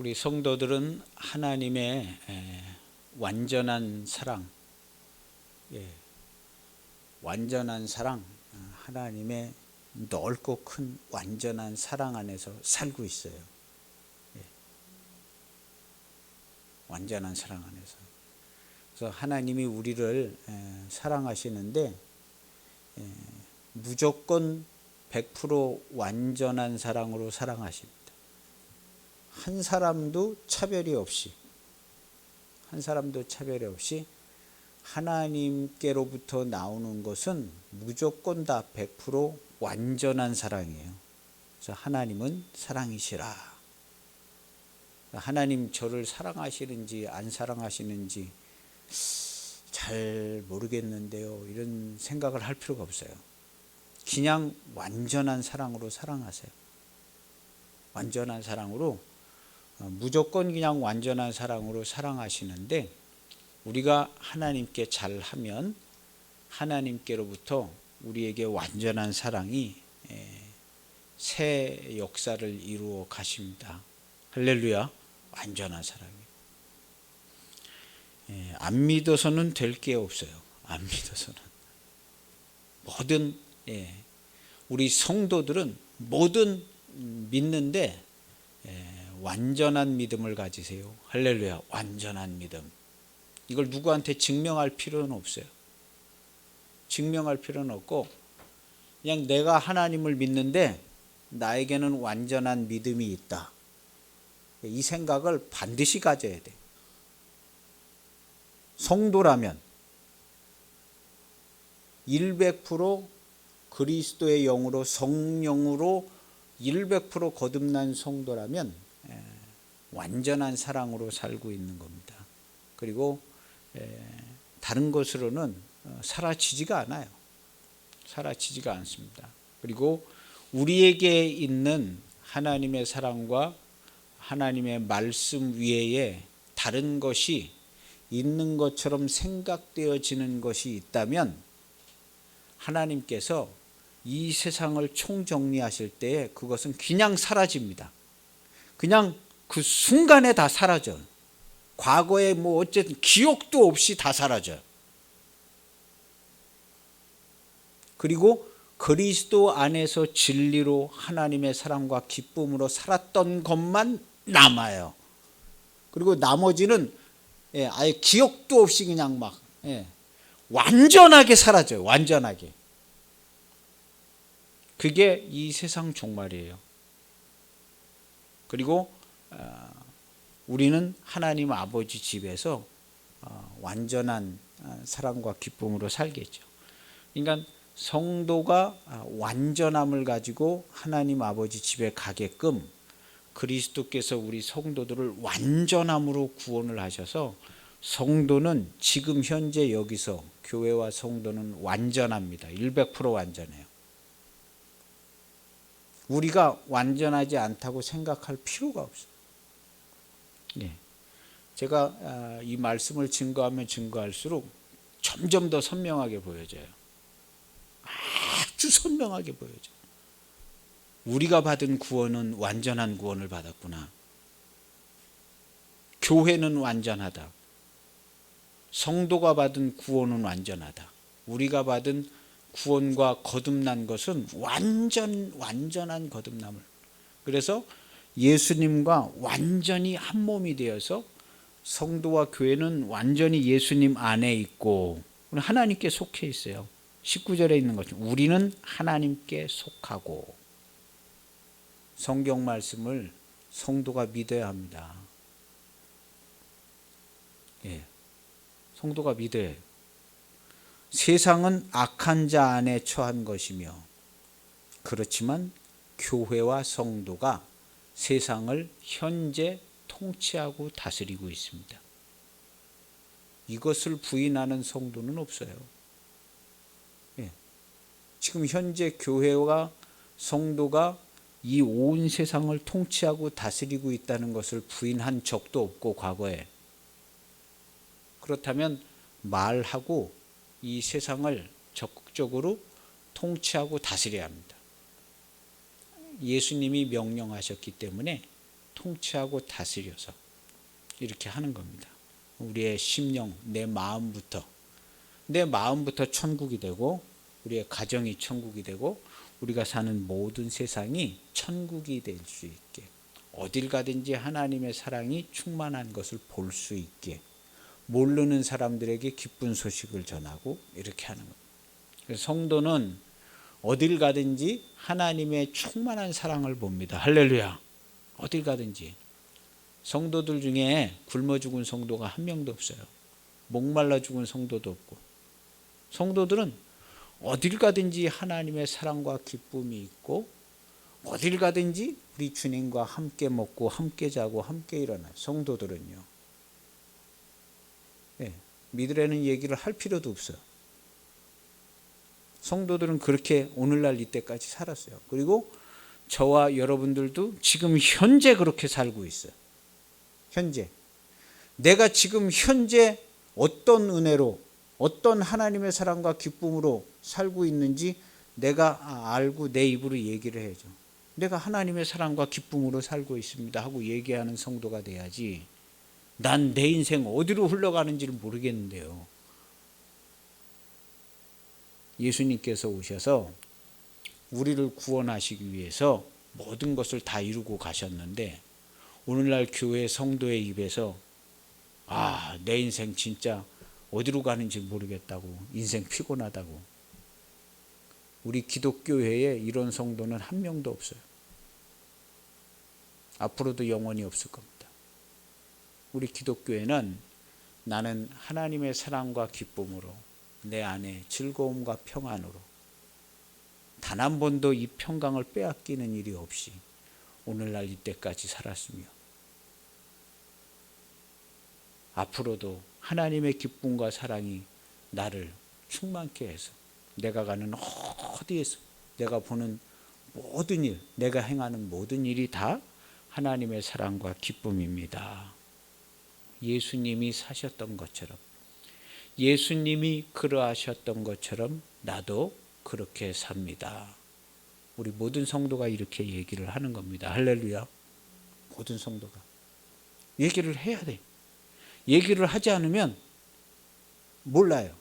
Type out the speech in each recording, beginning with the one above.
우리 성도들은 하나님의 완전한 사랑, 완전한 사랑, 하나님의 넓고 큰 완전한 사랑 안에서 살고 있어요. 완전한 사랑 안에서. 그래서 하나님이 우리를 사랑하시는데 무조건 100% 완전한 사랑으로 사랑하십니다. 한 사람도 차별이 없이 하나님께로부터 나오는 것은 무조건 다 100% 완전한 사랑이에요. 그래서 하나님은 사랑이시라. 하나님 저를 사랑하시는지 안 사랑하시는지 잘 모르겠는데요, 이런 생각을 할 필요가 없어요. 그냥 완전한 사랑으로 사랑하세요. 완전한 사랑으로, 무조건 그냥 완전한 사랑으로 사랑하시는데, 우리가 하나님께 잘하면 하나님께로부터 우리에게 완전한 사랑이 새 역사를 이루어 가십니다. 할렐루야. 완전한 사랑이. 안 믿어서는 될 게 없어요. 안 믿어서는. 모든 우리 성도들은 모든 믿는데 완전한 믿음을 가지세요. 할렐루야. 완전한 믿음. 이걸 누구한테 증명할 필요는 없어요. 증명할 필요는 없고, 그냥 내가 하나님을 믿는데 나에게는 완전한 믿음이 있다. 이 생각을 반드시 가져야 돼. 성도라면 100% 그리스도의 영으로, 성령으로 100% 거듭난 성도라면 완전한 사랑으로 살고 있는 겁니다. 그리고 다른 것으로는 사라지지가 않아요. 사라지지가 않습니다. 그리고 우리에게 있는 하나님의 사랑과 하나님의 말씀 외에 다른 것이 있는 것처럼 생각되어지는 것이 있다면 하나님께서 이 세상을 총정리하실 때에 그것은 그냥 사라집니다. 그냥 그 순간에 다 사라져요. 과거에 어쨌든 기억도 없이 다 사라져요. 그리고 그리스도 안에서 진리로 하나님의 사랑과 기쁨으로 살았던 것만 남아요. 그리고 나머지는 아예 기억도 없이 그냥 막 완전하게 사라져요. 완전하게. 그게 이 세상 종말이에요. 그리고 우리는 하나님 아버지 집에서 완전한 사랑과 기쁨으로 살겠죠. 그러니까 성도가 완전함을 가지고 하나님 아버지 집에 가게끔 그리스도께서 우리 성도들을 완전함으로 구원을 하셔서 성도는 지금 현재 여기서 교회와 성도는 완전합니다. 100% 완전해요. 우리가 완전하지 않다고 생각할 필요가 없어요. 제가 이 말씀을 증거하면 증거할수록 점점 더 선명하게 보여져요. 아주 선명하게 보여져요. 우리가 받은 구원은 완전한 구원을 받았구나. 교회는 완전하다. 성도가 받은 구원은 완전하다. 우리가 받은 구원과 거듭난 것은 완전한 거듭남을. 그래서 예수님과 완전히 한 몸이 되어서 성도와 교회는 완전히 예수님 안에 있고 하나님께 속해 있어요. 19절에 있는 것처럼 우리는 하나님께 속하고. 성경 말씀을 성도가 믿어야 합니다. 성도가 믿어야 해요. 세상은 악한 자 안에 처한 것이며, 그렇지만 교회와 성도가 세상을 현재 통치하고 다스리고 있습니다. 이것을 부인하는 성도는 없어요. 지금 현재 교회와 성도가 이 온 세상을 통치하고 다스리고 있다는 것을 부인한 적도 없고, 과거에. 그렇다면 말하고 이 세상을 적극적으로 통치하고 다스려야 합니다. 예수님이 명령하셨기 때문에 통치하고 다스려서 이렇게 하는 겁니다. 우리의 심령, 내 마음부터 천국이 되고, 우리의 가정이 천국이 되고, 우리가 사는 모든 세상이 천국이 될 수 있게, 어딜 가든지 하나님의 사랑이 충만한 것을 볼 수 있게, 모르는 사람들에게 기쁜 소식을 전하고 이렇게 하는 겁니다. 그래서 성도는 어딜 가든지 하나님의 충만한 사랑을 봅니다. 할렐루야. 어딜 가든지. 성도들 중에 굶어 죽은 성도가 한 명도 없어요. 목말라 죽은 성도도 없고. 성도들은 어딜 가든지 하나님의 사랑과 기쁨이 있고, 어딜 가든지 우리 주님과 함께 먹고 함께 자고 함께 일어나요. 성도들은요. 네, 믿으라는 얘기를 할 필요도 없어요. 성도들은 그렇게 오늘날 이때까지 살았어요. 그리고 저와 여러분들도 지금 현재 그렇게 살고 있어요. 현재. 내가 지금 현재 어떤 은혜로, 어떤 하나님의 사랑과 기쁨으로 살고 있는지 내가 알고 내 입으로 얘기를 해야죠. 내가 하나님의 사랑과 기쁨으로 살고 있습니다 하고 얘기하는 성도가 돼야지, 난 내 인생 어디로 흘러가는지를 모르겠는데요. 예수님께서 오셔서 우리를 구원하시기 위해서 모든 것을 다 이루고 가셨는데, 오늘날 교회 성도의 입에서 내 인생 진짜 어디로 가는지 모르겠다고, 인생 피곤하다고. 우리 기독교회에 이런 성도는 한 명도 없어요. 앞으로도 영원히 없을 겁니다. 우리 기독교회는 나는 하나님의 사랑과 기쁨으로, 내 안에 즐거움과 평안으로, 단 한 번도 이 평강을 빼앗기는 일이 없이 오늘날 이때까지 살았으며, 앞으로도 하나님의 기쁨과 사랑이 나를 충만케 해서 내가 가는 어디에서, 내가 보는 모든 일, 내가 행하는 모든 일이 다 하나님의 사랑과 기쁨입니다. 예수님이 사셨던 것처럼, 예수님이 그러하셨던 것처럼 나도 그렇게 삽니다. 우리 모든 성도가 이렇게 얘기를 하는 겁니다. 할렐루야. 모든 성도가 얘기를 해야 돼. 얘기를 하지 않으면 몰라요.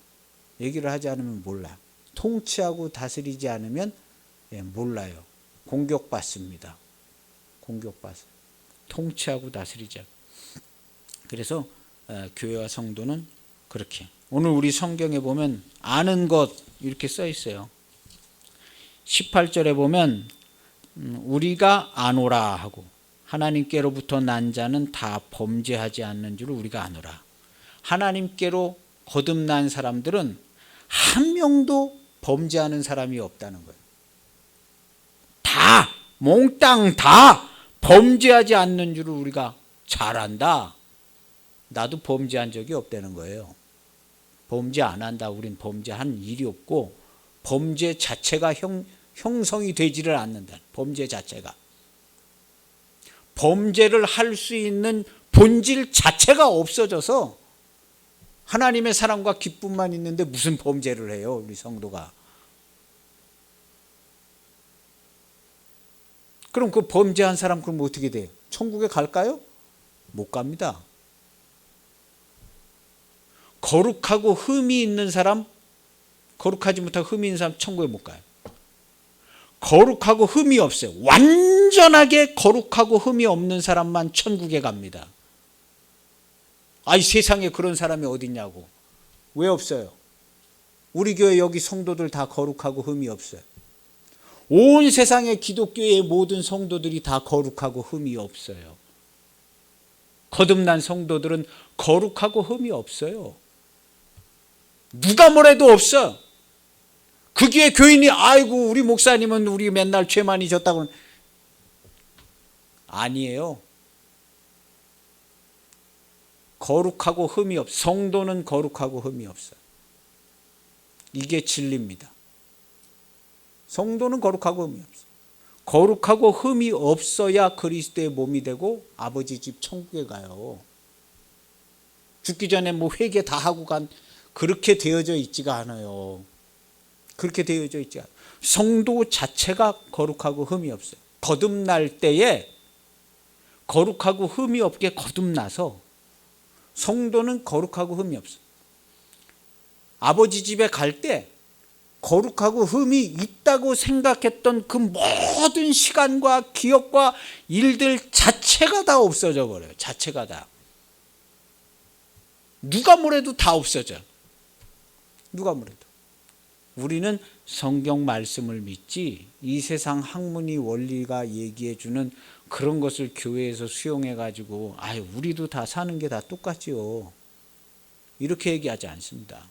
얘기를 하지 않으면 몰라요. 통치하고 다스리지 않으면 몰라요. 공격받습니다. 공격받아요. 통치하고 다스리지 않아요. 그래서 교회와 성도는 그렇게, 오늘 우리 성경에 보면 아는 것 이렇게 써 있어요. 18절에 보면 우리가 아노라 하고, 하나님께로부터 난 자는 다 범죄하지 않는 줄 우리가 아노라. 하나님께로 거듭난 사람들은 한 명도 범죄하는 사람이 없다는 거예요. 다 몽땅 다 범죄하지 않는 줄을 우리가 잘 안다. 나도 범죄한 적이 없다는 거예요. 범죄 안 한다. 우린 범죄한 일이 없고, 범죄 자체가 형성이 되지를 않는다. 범죄 자체가. 범죄를 할 수 있는 본질 자체가 없어져서 하나님의 사랑과 기쁨만 있는데 무슨 범죄를 해요, 우리 성도가. 그럼 그 범죄한 사람 그럼 어떻게 돼요? 천국에 갈까요? 못 갑니다. 거룩하고 흠이 있는 사람, 거룩하지 못하고 흠이 있는 사람 천국에 못 가요. 거룩하고 흠이 없어요. 완전하게 거룩하고 흠이 없는 사람만 천국에 갑니다. 아이, 세상에 그런 사람이 어딨냐고. 왜 없어요? 우리 교회 여기 성도들 다 거룩하고 흠이 없어요. 온 세상의 기독교의 모든 성도들이 다 거룩하고 흠이 없어요. 거듭난 성도들은 거룩하고 흠이 없어요. 누가 뭐래도 없어. 그 교회 교인이 아이고 우리 목사님은 우리 맨날 죄 많이 졌다고. 아니에요. 거룩하고 흠이 없어. 성도는 거룩하고 흠이 없어요. 이게 진리입니다. 성도는 거룩하고 흠이 없어요. 거룩하고 흠이 없어야 그리스도의 몸이 되고 아버지 집 천국에 가요. 죽기 전에 뭐 회개 다 하고 간, 그렇게 되어져 있지가 않아요. 그렇게 되어져 있지 않아요. 성도 자체가 거룩하고 흠이 없어요. 거듭날 때에 거룩하고 흠이 없게 거듭나서 성도는 거룩하고 흠이 없어. 아버지 집에 갈 때 거룩하고 흠이 있다고 생각했던 그 모든 시간과 기억과 일들 자체가 다 없어져 버려요. 자체가 다. 누가 뭐래도 다 없어져. 누가 뭐래도. 우리는 성경 말씀을 믿지 이 세상 학문이 원리가 얘기해 주는 그런 것을 교회에서 수용해 가지고 우리도 다 사는 게 다 똑같지요. 이렇게 얘기하지 않습니다.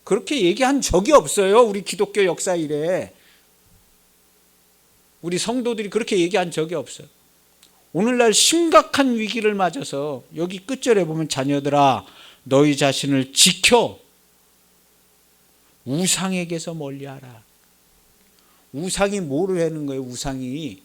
그렇게 얘기한 적이 없어요. 우리 기독교 역사 이래. 우리 성도들이 그렇게 얘기한 적이 없어요. 오늘날 심각한 위기를 맞아서 여기 끝절에 보면 자녀들아 너희 자신을 지켜 우상에게서 멀리하라. 우상이 뭐를 하는 거예요? 우상이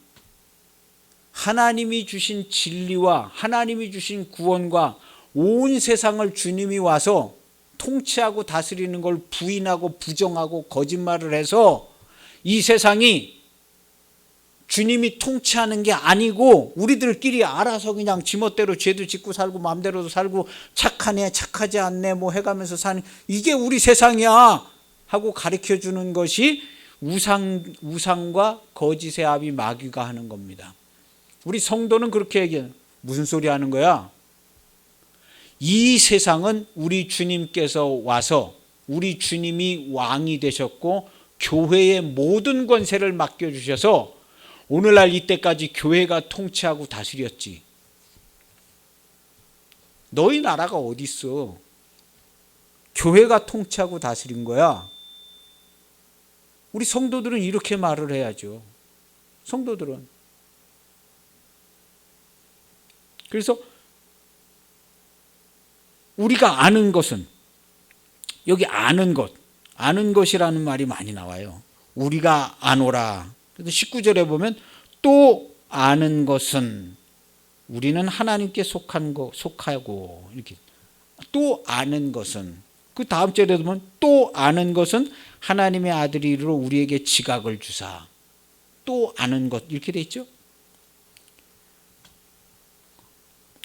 하나님이 주신 진리와 하나님이 주신 구원과 온 세상을 주님이 와서 통치하고 다스리는 걸 부인하고 부정하고 거짓말을 해서 이 세상이 주님이 통치하는 게 아니고 우리들끼리 알아서 그냥 지멋대로 죄도 짓고 살고 마음대로도 살고 착하네 착하지 않네 뭐 해가면서 사는 이게 우리 세상이야 하고 가르쳐주는 것이 우상과 거짓의 아비 마귀가 하는 겁니다. 우리 성도는 그렇게 얘기해요. 무슨 소리 하는 거야? 이 세상은 우리 주님께서 와서 우리 주님이 왕이 되셨고 교회의 모든 권세를 맡겨주셔서 오늘날 이때까지 교회가 통치하고 다스렸지. 너희 나라가 어디 있어? 교회가 통치하고 다스린 거야. 우리 성도들은 이렇게 말을 해야죠. 성도들은. 그래서 우리가 아는 것은 여기 아는 것이라는 말이 많이 나와요. 우리가 아노라. 그래서 19절에 보면 또 아는 것은 우리는 하나님께 속하고 이렇게 또 아는 것은 그 다음 절에 보면 또 아는 것은 하나님의 아들이 이르러 우리에게 지각을 주사. 또 아는 것 이렇게 돼 있죠.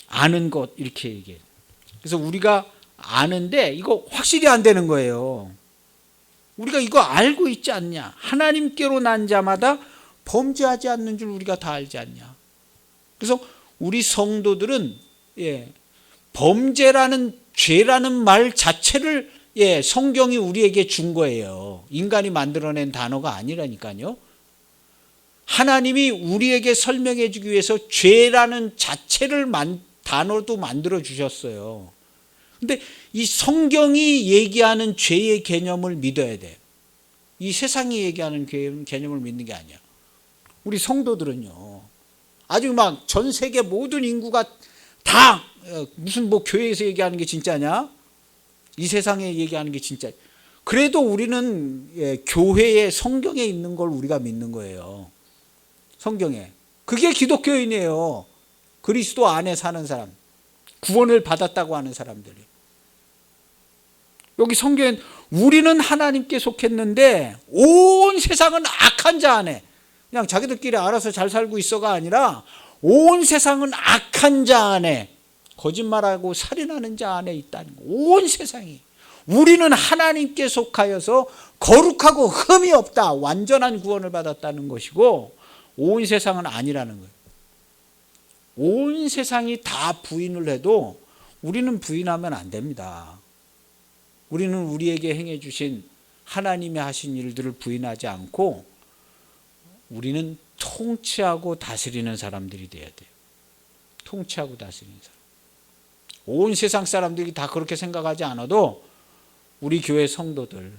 아는 것 이렇게 얘기해요. 그래서 우리가 아는데 이거 확실히 안 되는 거예요. 우리가 이거 알고 있지 않냐. 하나님께로 난 자마다 범죄하지 않는 줄 우리가 다 알지 않냐. 그래서 우리 성도들은 범죄라는 죄라는 말 자체를 성경이 우리에게 준 거예요. 인간이 만들어낸 단어가 아니라니까요. 하나님이 우리에게 설명해 주기 위해서 죄라는 자체를 단어도 만들어 주셨어요. 근데 이 성경이 얘기하는 죄의 개념을 믿어야 돼요. 이 세상이 얘기하는 개념을 믿는 게 아니야. 우리 성도들은요. 아주 막 전 세계 모든 인구가 다 무슨 뭐 교회에서 얘기하는 게 진짜냐? 이 세상에 얘기하는 게 진짜. 그래도 우리는 교회에 성경에 있는 걸 우리가 믿는 거예요. 성경에. 그게 기독교인이에요. 그리스도 안에 사는 사람. 구원을 받았다고 하는 사람들이. 여기 성경엔 우리는 하나님께 속했는데 온 세상은 악한 자 안에 그냥 자기들끼리 알아서 잘 살고 있어가 아니라 온 세상은 악한 자 안에 거짓말하고 살인하는 자 안에 있다는 거. 온 세상이. 우리는 하나님께 속하여서 거룩하고 흠이 없다. 완전한 구원을 받았다는 것이고 온 세상은 아니라는 거예요. 온 세상이 다 부인을 해도 우리는 부인하면 안 됩니다. 우리는 우리에게 행해 주신 하나님이 하신 일들을 부인하지 않고 우리는 통치하고 다스리는 사람들이 돼야 돼요. 통치하고 다스리는 사람. 온 세상 사람들이 다 그렇게 생각하지 않아도 우리 교회 성도들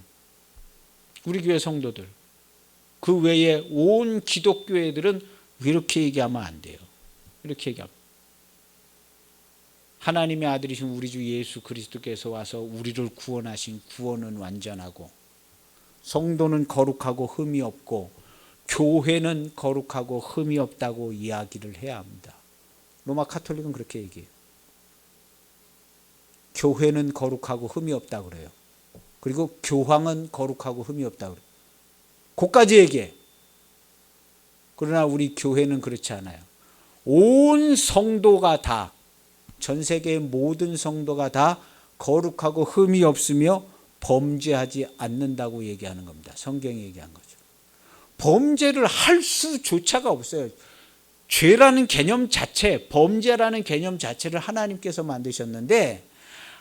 그 외에 온 기독교회들은 이렇게 얘기하면 안 돼요. 이렇게 얘기하면 하나님의 아들이신 우리 주 예수 그리스도께서 와서 우리를 구원하신 구원은 완전하고 성도는 거룩하고 흠이 없고 교회는 거룩하고 흠이 없다고 이야기를 해야 합니다. 로마 카톨릭은 그렇게 얘기해요. 교회는 거룩하고 흠이 없다고 그래요. 그리고 교황은 거룩하고 흠이 없다고 그래요. 그까지 얘기해. 그러나 우리 교회는 그렇지 않아요. 온 성도가 다, 전 세계의 모든 성도가 다 거룩하고 흠이 없으며 범죄하지 않는다고 얘기하는 겁니다. 성경이 얘기한 거죠. 범죄를 할 수조차가 없어요. 죄라는 개념 자체, 범죄라는 개념 자체를 하나님께서 만드셨는데,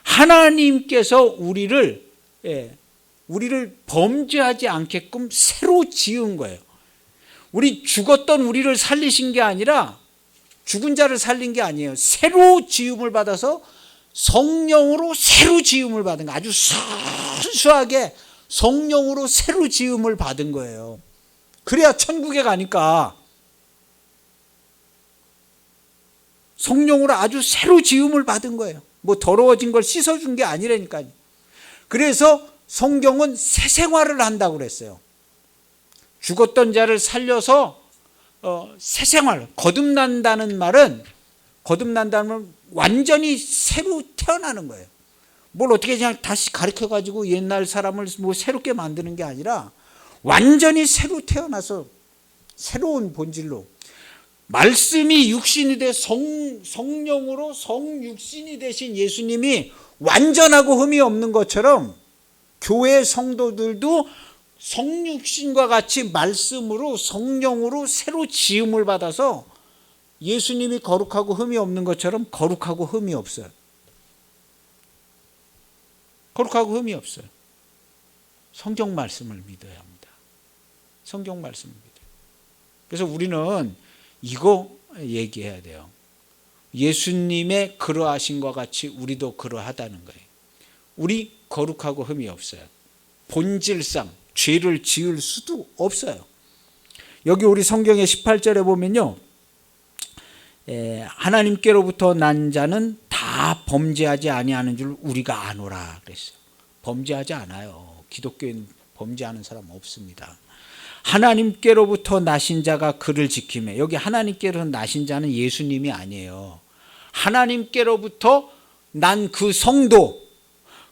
하나님께서 우리를 범죄하지 않게끔 새로 지은 거예요. 우리 죽었던 우리를 살리신 게 아니라, 죽은 자를 살린 게 아니에요. 새로 지음을 받아서 성령으로 새로 지음을 받은 거, 아주 순수하게 성령으로 새로 지음을 받은 거예요. 그래야 천국에 가니까. 성령으로 아주 새로 지음을 받은 거예요. 뭐 더러워진 걸 씻어준 게 아니라니까요. 그래서 성경은 새 생활을 한다고 그랬어요. 죽었던 자를 살려서 새 생활, 거듭난다는 말은 완전히 새로 태어나는 거예요. 뭘 어떻게 그냥 다시 가르쳐가지고 옛날 사람을 뭐 새롭게 만드는 게 아니라 완전히 새로 태어나서 새로운 본질로, 말씀이 육신이 돼 성령으로 성육신이 되신 예수님이 완전하고 흠이 없는 것처럼 교회 성도들도 성육신과 같이 말씀으로 성령으로 새로 지음을 받아서 예수님이 거룩하고 흠이 없는 것처럼 거룩하고 흠이 없어요. 거룩하고 흠이 없어요. 성경 말씀을 믿어야 합니다. 성경 말씀을 믿어요. 그래서 우리는 이거 얘기해야 돼요. 예수님의 그러하신과 같이 우리도 그러하다는 거예요. 우리 거룩하고 흠이 없어요. 본질상 죄를 지을 수도 없어요. 여기 우리 성경의 18절에 보면요, 하나님께로부터 난 자는 다 범죄하지 아니하는 줄 우리가 아노라 그랬어요. 범죄하지 않아요. 기독교인 범죄하는 사람 없습니다. 하나님께로부터 나신 자가 그를 지키매. 여기 하나님께로부터 나신 자는 예수님이 아니에요. 하나님께로부터 난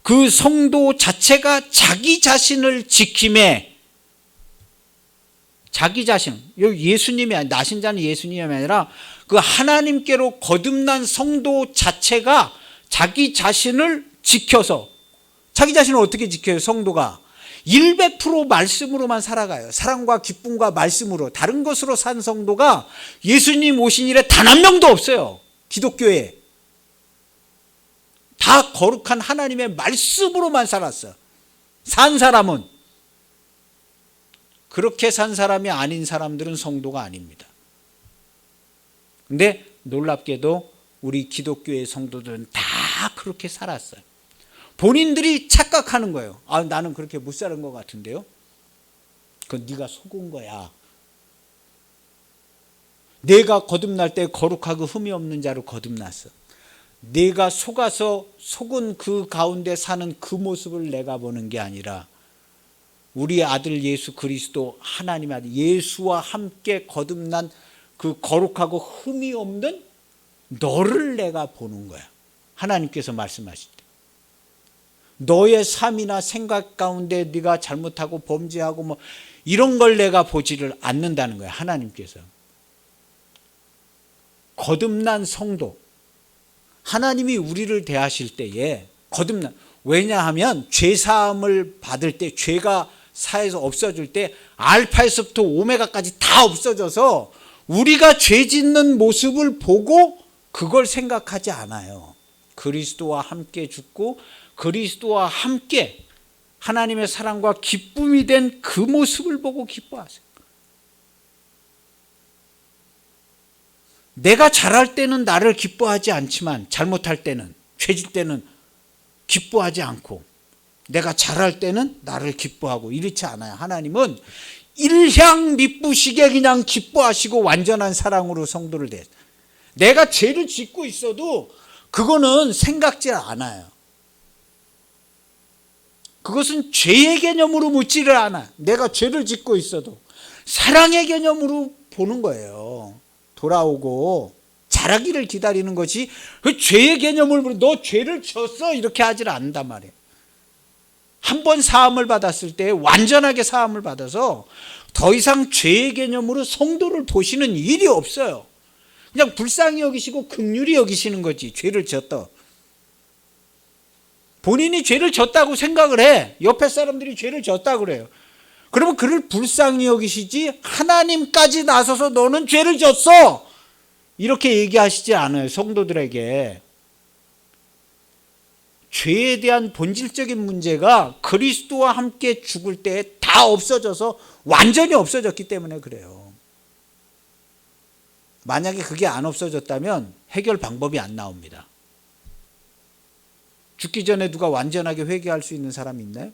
그 성도 자체가 자기 자신을 지킴에, 자기 자신, 여기 예수님이 아니라, 나신 자는 예수님이 아니라 그 하나님께로 거듭난 성도 자체가 자기 자신을 지켜서, 자기 자신을 어떻게 지켜요? 성도가 100% 말씀으로만 살아가요. 사랑과 기쁨과 말씀으로. 다른 것으로 산 성도가 예수님 오신 이래 단 한 명도 없어요. 기독교에. 다 거룩한 하나님의 말씀으로만 살았어. 산 사람은. 그렇게 산 사람이 아닌 사람들은 성도가 아닙니다. 근데 놀랍게도 우리 기독교의 성도들은 다 그렇게 살았어요. 본인들이 착각하는 거예요. 아, 나는 그렇게 못 사는 것 같은데요. 그건 네가 속은 거야. 내가 거듭날 때 거룩하고 흠이 없는 자로 거듭났어. 내가 속아서 속은 그 가운데 사는 그 모습을 내가 보는 게 아니라 우리 아들 예수 그리스도 하나님의 아들 예수와 함께 거듭난 그 거룩하고 흠이 없는 너를 내가 보는 거야. 하나님께서 말씀하실 때. 너의 삶이나 생각 가운데 네가 잘못하고 범죄하고 뭐 이런 걸 내가 보지를 않는다는 거야. 하나님께서. 거듭난 성도, 하나님이 우리를 대하실 때에 거듭난, 왜냐하면 죄사함을 받을 때, 죄가 사에서 없어질 때 알파에서부터 오메가까지 다 없어져서 우리가 죄 짓는 모습을 보고 그걸 생각하지 않아요. 그리스도와 함께 죽고 그리스도와 함께 하나님의 사랑과 기쁨이 된 그 모습을 보고 기뻐하세요. 내가 잘할 때는 나를 기뻐하지 않지만 잘못할 때는, 죄질 때는 기뻐하지 않고, 내가 잘할 때는 나를 기뻐하고 이렇지 않아요. 하나님은 일향 미쁘시게 그냥 기뻐하시고 완전한 사랑으로 성도를 대해요. 내가 죄를 짓고 있어도 그거는 생각지 않아요. 그것은 죄의 개념으로 묻지를 않아. 내가 죄를 짓고 있어도 사랑의 개념으로 보는 거예요. 돌아오고 잘하기를 기다리는 것이 그 죄의 개념을, 너 죄를 졌어 이렇게 하질 않는단 말이에요. 한 번 사함을 받았을 때 완전하게 사함을 받아서 더 이상 죄의 개념으로 성도를 보시는 일이 없어요. 그냥 불쌍히 여기시고 긍휼히 여기시는 거지. 죄를 졌다. 본인이 죄를 졌다고 생각을 해. 옆에 사람들이 죄를 졌다고 그래요. 그러면 그를 불쌍히 여기시지 하나님까지 나서서 너는 죄를 졌어, 이렇게 얘기하시지 않아요. 성도들에게 죄에 대한 본질적인 문제가 그리스도와 함께 죽을 때 다 없어져서 완전히 없어졌기 때문에 그래요. 만약에 그게 안 없어졌다면 해결 방법이 안 나옵니다. 죽기 전에 누가 완전하게 회개할 수 있는 사람이 있나요?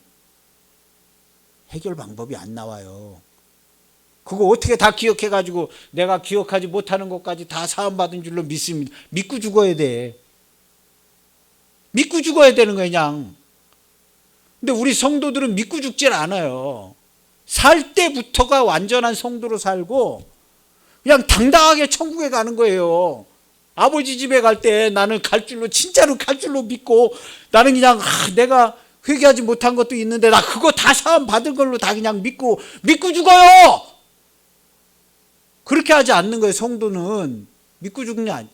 해결 방법이 안 나와요. 그거 어떻게 다 기억해가지고 내가 기억하지 못하는 것까지 다 사함받은 줄로 믿습니다. 믿고 죽어야 돼. 믿고 죽어야 되는 거예요, 그냥. 근데 우리 성도들은 믿고 죽질 않아요. 살 때부터가 완전한 성도로 살고 그냥 당당하게 천국에 가는 거예요. 아버지 집에 갈 때 나는 갈 줄로, 진짜로 갈 줄로 믿고, 나는 그냥 내가 회개하지 못한 것도 있는데 나 그거 다 사함 받을 걸로 다 그냥 믿고 죽어요. 그렇게 하지 않는 거예요. 성도는 믿고 죽는 게 아니에요.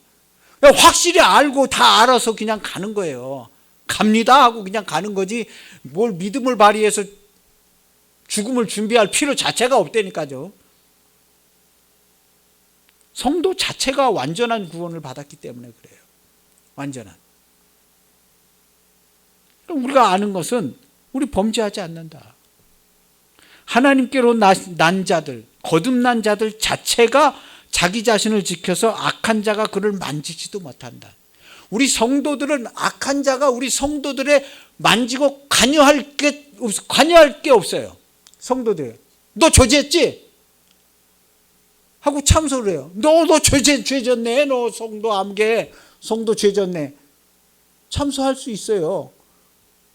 그냥 확실히 알고 다 알아서 그냥 가는 거예요. 갑니다 하고 그냥 가는 거지, 뭘 믿음을 발휘해서 죽음을 준비할 필요 자체가 없다니까요. 성도 자체가 완전한 구원을 받았기 때문에 그래요. 완전한. 우리가 아는 것은 우리 범죄하지 않는다. 하나님께로 난 자들, 거듭난 자들 자체가 자기 자신을 지켜서 악한 자가 그를 만지지도 못한다. 우리 성도들은 악한 자가 우리 성도들의 만지고 관여할 게 없어요. 성도들, 너 저지했지? 하고 참소를 해요. 너 죄졌네. 너 성도 암개, 성도 죄졌네. 참소할 수 있어요.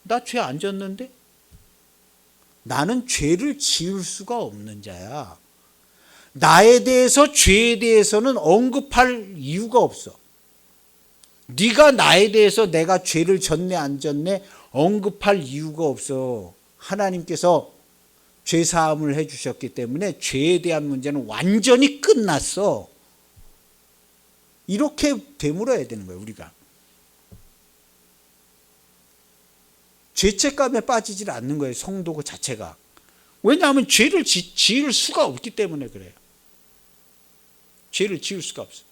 나 죄 안 졌는데? 나는 죄를 지을 수가 없는 자야. 나에 대해서, 죄에 대해서는 언급할 이유가 없어. 네가 나에 대해서 내가 죄를 졌네 안 졌네 언급할 이유가 없어. 하나님께서 죄사함을 해주셨기 때문에 죄에 대한 문제는 완전히 끝났어. 이렇게 되물어야 되는 거예요. 우리가 죄책감에 빠지질 않는 거예요. 성도 그 자체가. 왜냐하면 죄를 지을 수가 없기 때문에 그래요. 죄를 지을 수가 없어.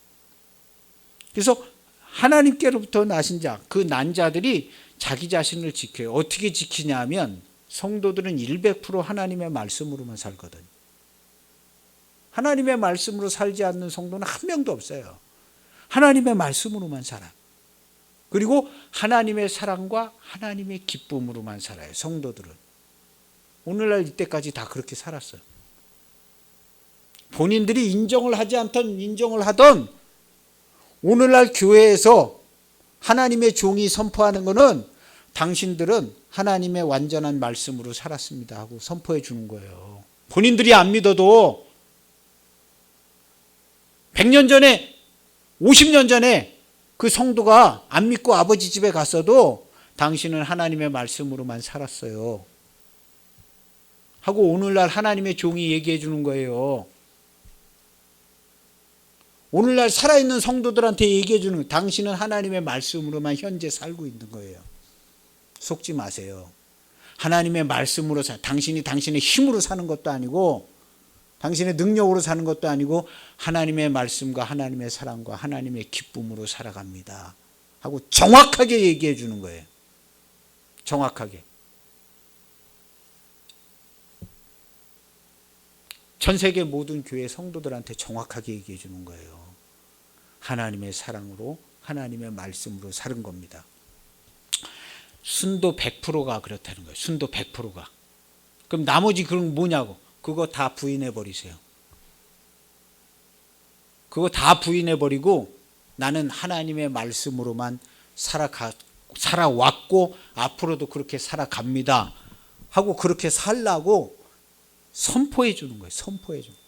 그래서 하나님께로부터 나신 자, 그 난 자들이 자기 자신을 지켜요. 어떻게 지키냐면 성도들은 100% 하나님의 말씀으로만 살거든요. 하나님의 말씀으로 살지 않는 성도는 한 명도 없어요. 하나님의 말씀으로만 살아. 그리고 하나님의 사랑과 하나님의 기쁨으로만 살아요. 성도들은. 오늘날 이때까지 다 그렇게 살았어요. 본인들이 인정을 하지 않던 인정을 하던 오늘날 교회에서 하나님의 종이 선포하는 것은 당신들은 하나님의 완전한 말씀으로 살았습니다 하고 선포해 주는 거예요. 본인들이 안 믿어도 100년 전에 50년 전에 그 성도가 안 믿고 아버지 집에 갔어도 당신은 하나님의 말씀으로만 살았어요 하고 오늘날 하나님의 종이 얘기해 주는 거예요. 오늘날 살아있는 성도들한테 얘기해 주는 거예요. 당신은 하나님의 말씀으로만 현재 살고 있는 거예요. 속지 마세요. 하나님의 말씀으로 당신이 당신의 힘으로 사는 것도 아니고 당신의 능력으로 사는 것도 아니고 하나님의 말씀과 하나님의 사랑과 하나님의 기쁨으로 살아갑니다 하고 정확하게 얘기해 주는 거예요. 정확하게. 전 세계 모든 교회 성도들한테 정확하게 얘기해 주는 거예요. 하나님의 사랑으로 하나님의 말씀으로 사는 겁니다. 순도 100%가 그렇다는 거예요. 순도 100%가. 그럼 나머지 그런 뭐냐고. 그거 다 부인해 버리세요. 그거 다 부인해 버리고 나는 하나님의 말씀으로만 살아왔고 앞으로도 그렇게 살아갑니다 하고 그렇게 살라고 선포해 주는 거예요. 선포해 주는 거예요.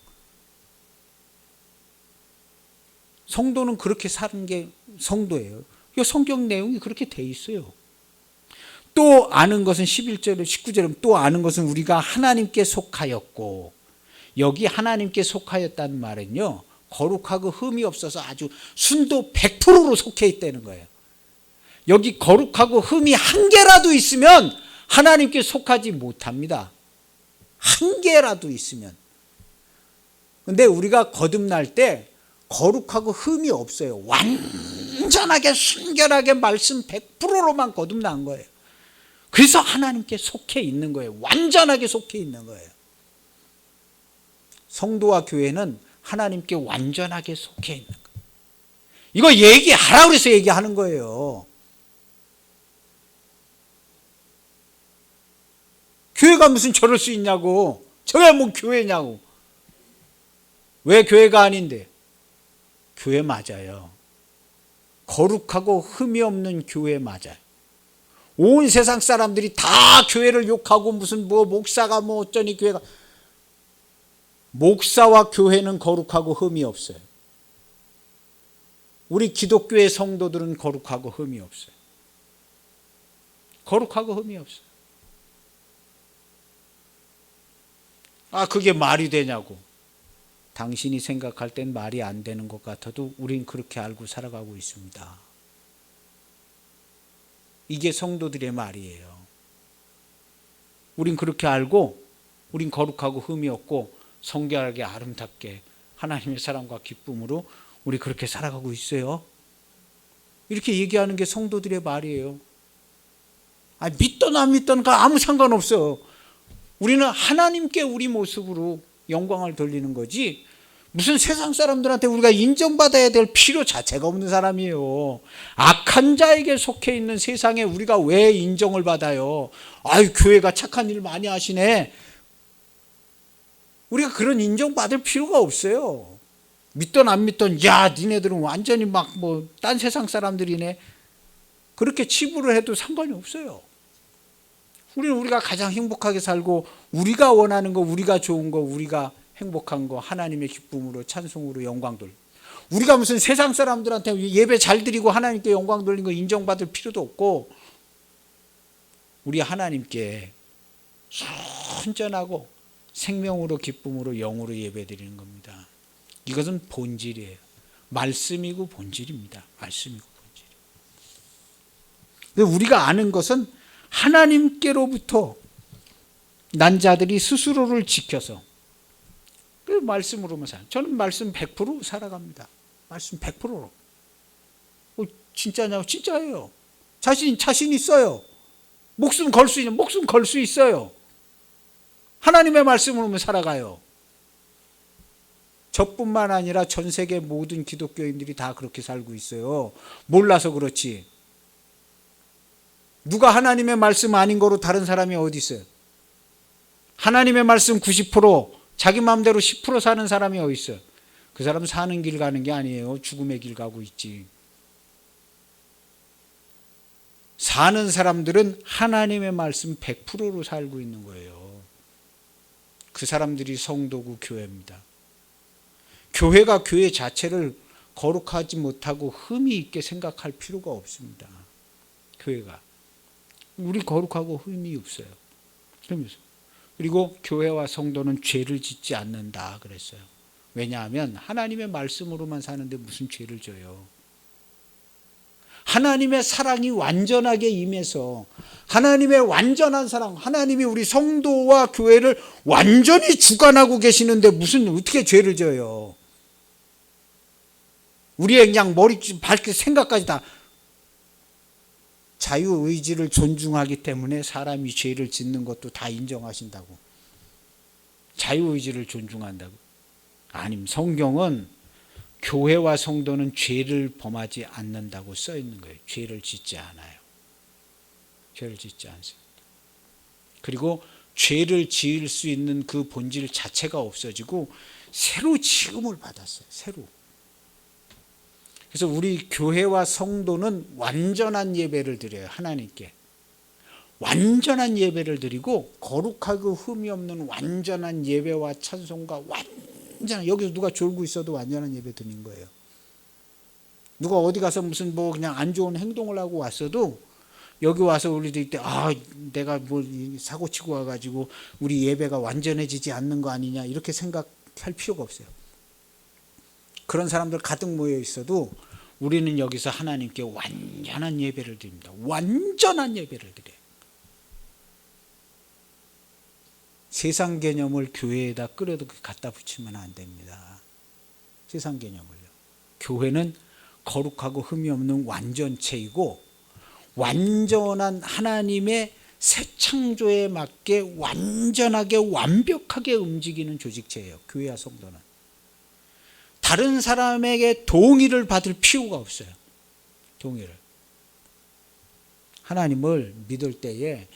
성도는 그렇게 사는 게 성도예요. 이 성경 내용이 그렇게 돼 있어요. 또 아는 것은 11절에 19절에 또 아는 것은 우리가 하나님께 속하였고, 여기 하나님께 속하였다는 말은요 거룩하고 흠이 없어서 아주 순도 100%로 속해 있다는 거예요. 여기 거룩하고 흠이 한 개라도 있으면 하나님께 속하지 못합니다. 한 개라도 있으면. 근데 우리가 거듭날 때 거룩하고 흠이 없어요. 완전하게 순결하게 말씀 100%로만 거듭난 거예요. 그래서 하나님께 속해 있는 거예요. 완전하게 속해 있는 거예요. 성도와 교회는 하나님께 완전하게 속해 있는 거예요. 이거 얘기하라고 해서 얘기하는 거예요. 교회가 무슨 저럴 수 있냐고. 저게 뭐 교회냐고. 왜 교회가 아닌데? 교회 맞아요. 거룩하고 흠이 없는 교회 맞아요. 온 세상 사람들이 다 교회를 욕하고 무슨 뭐 목사가 뭐 어쩌니 교회가, 목사와 교회는 거룩하고 흠이 없어요. 우리 기독교의 성도들은 거룩하고 흠이 없어요. 거룩하고 흠이 없어요. 아, 그게 말이 되냐고. 당신이 생각할 땐 말이 안 되는 것 같아도 우린 그렇게 알고 살아가고 있습니다. 이게 성도들의 말이에요. 우린 그렇게 알고, 우린 거룩하고 흠이 없고 성결하게 아름답게 하나님의 사랑과 기쁨으로 우리 그렇게 살아가고 있어요. 이렇게 얘기하는 게 성도들의 말이에요. 아, 믿던 안 믿던 그 아무 상관없어. 우리는 하나님께 우리 모습으로 영광을 돌리는 거지, 무슨 세상 사람들한테 우리가 인정받아야 될 필요 자체가 없는 사람이에요. 악한 자에게 속해 있는 세상에 우리가 왜 인정을 받아요? 아유, 교회가 착한 일 많이 하시네. 우리가 그런 인정받을 필요가 없어요. 믿던 안 믿던, 야, 니네들은 완전히 막 뭐 딴 세상 사람들이네. 그렇게 치부를 해도 상관이 없어요. 우리는 우리가 가장 행복하게 살고, 우리가 원하는 거, 우리가 좋은 거, 우리가 행복한 거 하나님의 기쁨으로 찬송으로 영광 돌. 우리가 무슨 세상 사람들한테 예배 잘 드리고 하나님께 영광 돌린 거 인정받을 필요도 없고, 우리 하나님께 순전하고 생명으로 기쁨으로 영으로 예배 드리는 겁니다. 이것은 본질이에요. 말씀이고 본질입니다. 말씀이고 본질. 근데 우리가 아는 것은 하나님께로부터 난 자들이 스스로를 지켜서 그 말씀으로만 살아요. 저는 말씀 100% 살아갑니다. 말씀 100%로. 진짜냐고? 진짜예요. 자신 있어요. 목숨 걸 수 있는, 목숨 걸 수 있어요. 하나님의 말씀으로만 살아가요. 저뿐만 아니라 전 세계 모든 기독교인들이 다 그렇게 살고 있어요. 몰라서 그렇지. 누가 하나님의 말씀 아닌 거로 다른 사람이 어디 있어요? 하나님의 말씀 90%, 자기 마음대로 10% 사는 사람이 어디 있어요? 그 사람은 사는 길 가는 게 아니에요. 죽음의 길 가고 있지. 사는 사람들은 하나님의 말씀 100%로 살고 있는 거예요. 그 사람들이 성도고 교회입니다. 교회가 교회 자체를 거룩하지 못하고 흠이 있게 생각할 필요가 없습니다. 교회가. 우리 거룩하고 흠이 없어요. 그리고 교회와 성도는 죄를 짓지 않는다 그랬어요. 왜냐하면 하나님의 말씀으로만 사는데 무슨 죄를 져요. 하나님의 사랑이 완전하게 임해서, 하나님의 완전한 사랑, 하나님이 우리 성도와 교회를 완전히 주관하고 계시는데 무슨 어떻게 죄를 져요. 우리의 그냥 머리 밝게 생각까지 다, 자유의지를 존중하기 때문에 사람이 죄를 짓는 것도 다 인정하신다고. 자유의지를 존중한다고. 아님, 성경은 교회와 성도는 죄를 범하지 않는다고 써 있는 거예요. 죄를 짓지 않아요. 죄를 짓지 않습니다. 그리고 죄를 지을 수 있는 그 본질 자체가 없어지고 새로 지음을 받았어요. 새로. 그래서 우리 교회와 성도는 완전한 예배를 드려요. 하나님께. 완전한 예배를 드리고 거룩하고 흠이 없는 완전한 예배와 찬송과 완전한, 여기서 누가 졸고 있어도 완전한 예배 드리는 거예요. 누가 어디 가서 무슨 뭐 그냥 안 좋은 행동을 하고 왔어도 여기 와서 우리들 때, 아, 내가 뭘 사고 치고 와가지고 우리 예배가 완전해지지 않는 거 아니냐 이렇게 생각할 필요가 없어요. 그런 사람들 가득 모여 있어도 우리는 여기서 하나님께 완전한 예배를 드립니다. 완전한 예배를 드려요. 세상 개념을 교회에다 끌어도 갖다 붙이면 안 됩니다. 세상 개념을요. 교회는 거룩하고 흠이 없는 완전체이고 완전한 하나님의 새 창조에 맞게 완전하게 완벽하게 움직이는 조직체예요. 교회와 성도는. 다른 사람에게 동의를 받을 필요가 없어요. 동의를. 하나님을 믿을 때에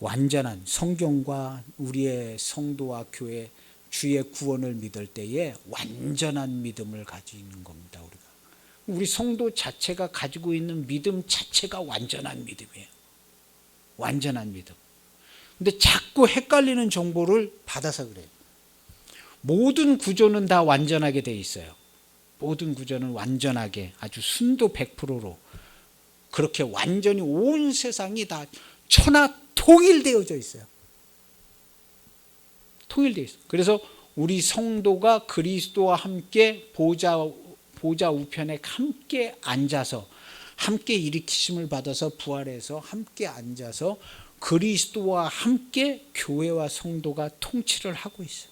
완전한 성경과 우리의 성도와 교회 주의 구원을 믿을 때에 완전한 믿음을 가지는 겁니다. 우리 성도 자체가 가지고 있는 믿음 자체가 완전한 믿음이에요. 완전한 믿음. 근데 자꾸 헷갈리는 정보를 받아서 그래요. 모든 구조는 다 완전하게 돼 있어요. 모든 구조는 완전하게 아주 순도 100%로 그렇게 완전히 온 세상이 다 천하 통일되어져 있어요. 통일되어 있어요. 그래서 우리 성도가 그리스도와 함께 보좌 우편에 함께 앉아서 함께 일으키심을 받아서 부활해서 함께 앉아서 그리스도와 함께 교회와 성도가 통치를 하고 있어요.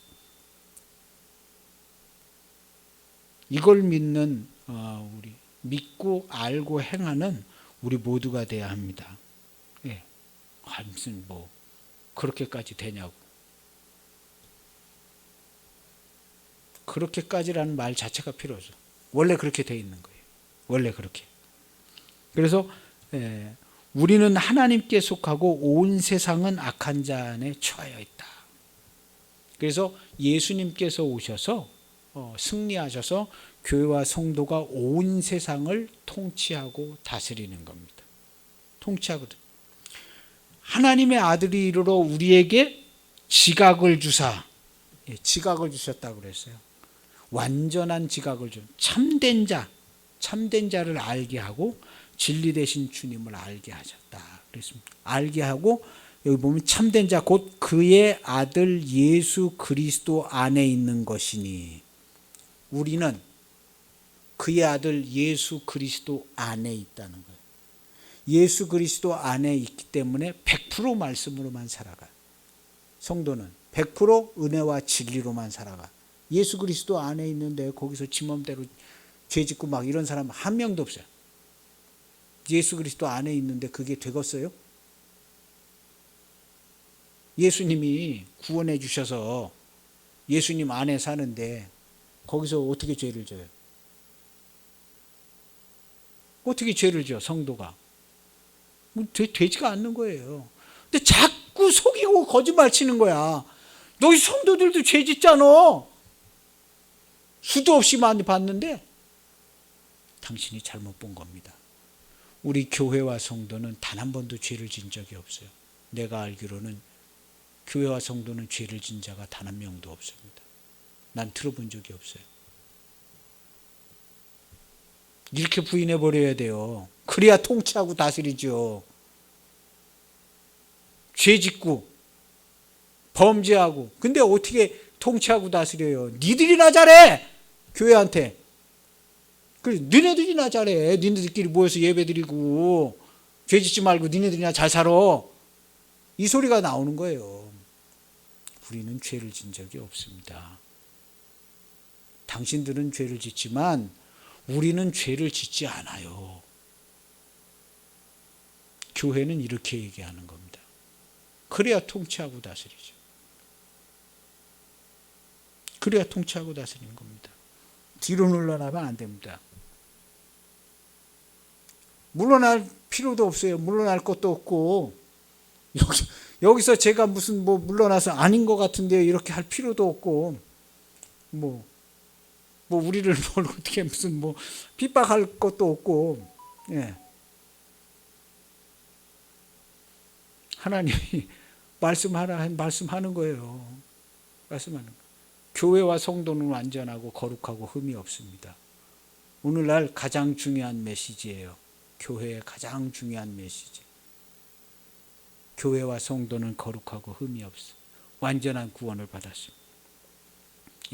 이걸 믿는 우리 믿고 알고 행하는 우리 모두가 돼야 합니다. 예. 무슨 뭐 그렇게까지 되냐고. 그렇게까지라는 말 자체가 필요 없어. 원래 그렇게 돼 있는 거예요. 원래 그렇게. 그래서 우리는 하나님께 속하고 온 세상은 악한 자 안에 처하여 있다. 그래서 예수님께서 오셔서 승리하셔서 교회와 성도가 온 세상을 통치하고 다스리는 겁니다. 통치하거든. 하나님의 아들이 이르러 우리에게 지각을 주사, 지각을 주셨다고 그랬어요. 완전한 지각을 준 참된 자를 알게 하고 진리 되신 주님을 알게 하셨다. 그랬습니다. 알게 하고 여기 보면 참된 자 곧 그의 아들 예수 그리스도 안에 있는 것이니 우리는 그의 아들 예수 그리스도 안에 있다는 거예요. 예수 그리스도 안에 있기 때문에 100% 말씀으로만 살아가요. 성도는 100% 은혜와 진리로만 살아가. 예수 그리스도 안에 있는데 거기서 지 맘대로 죄짓고 막 이런 사람 한 명도 없어요. 예수 그리스도 안에 있는데 그게 되겠어요? 예수님이 구원해 주셔서 예수님 안에 사는데 거기서 어떻게 죄를 져요? 어떻게 죄를 져 성도가? 되지가 않는 거예요. 근데 자꾸 속이고 거짓말 치는 거야. 너희 성도들도 죄 짓잖아. 수도 없이 많이 봤는데 당신이 잘못 본 겁니다. 우리 교회와 성도는 단 한 번도 죄를 진 적이 없어요. 내가 알기로는 교회와 성도는 죄를 진 자가 단 한 명도 없습니다. 난 들어본 적이 없어요. 이렇게 부인해 버려야 돼요. 그래야 통치하고 다스리죠. 죄 짓고 범죄하고 근데 어떻게 통치하고 다스려요? 니들이나 잘해. 교회한테. 그래, 니네들이나 잘해. 니네들끼리 모여서 예배드리고 죄 짓지 말고 니네들이나 잘 살아. 이 소리가 나오는 거예요. 우리는 죄를 진 적이 없습니다. 당신들은 죄를 짓지만 우리는 죄를 짓지 않아요. 교회는 이렇게 얘기하는 겁니다. 그래야 통치하고 다스리죠. 그래야 통치하고 다스리는 겁니다. 뒤로 물러나면 안 됩니다. 물러날 필요도 없어요. 물러날 것도 없고 여기서 제가 무슨 뭐 물러나서 아닌 것 같은데 이렇게 할 필요도 없고 뭐 우리를 뭘 어떻게 무슨 뭐 핍박할 것도 없고 예. 하나님이 말씀하는 거예요. 말씀하는 거. 교회와 성도는 완전하고 거룩하고 흠이 없습니다. 오늘날 가장 중요한 메시지예요. 교회의 가장 중요한 메시지. 교회와 성도는 거룩하고 흠이 없어. 완전한 구원을 받았습니다.